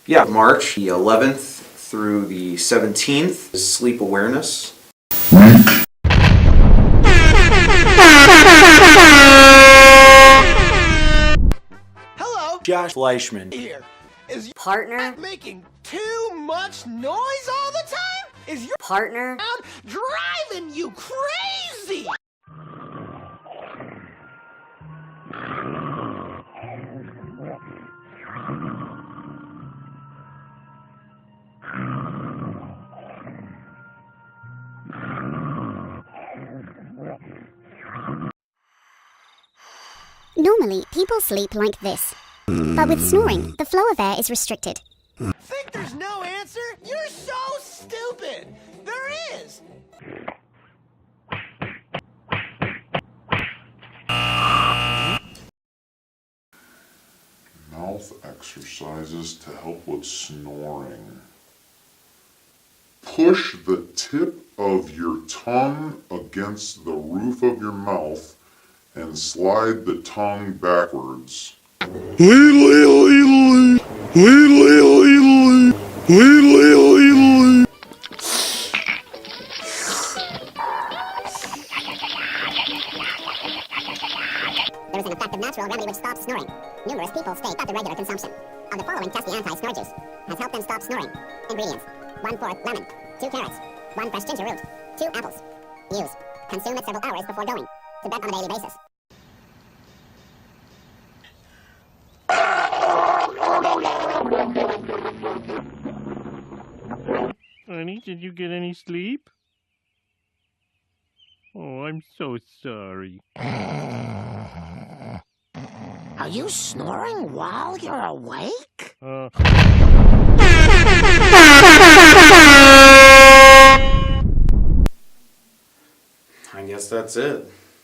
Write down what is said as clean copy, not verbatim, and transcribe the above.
Yeah, March the 11th through the 17th is sleep awareness. Hello, Josh Fleischman here. Is your partner making too much noise all the time? Is your partner sound driving you crazy? Normally, people sleep like this. But with snoring, the flow of air is restricted. Think there's no answer? You're so stupid! There is! Mouth exercises to help with snoring. Push the tip of your tongue against the roof of your mouth and slide the tongue backwards. There is an effective natural remedy which stops snoring. Numerous people state that the regular consumption of the following testy anti-snore juice has helped them stop snoring. Ingredients: 1/4 lemon, 2 carrots, 1 fresh ginger root, 2 apples. Use. Consume it several hours before going to bed on a daily basis. Honey, did you get any sleep? Oh, I'm so sorry. Are you snoring while you're awake? I guess that's it.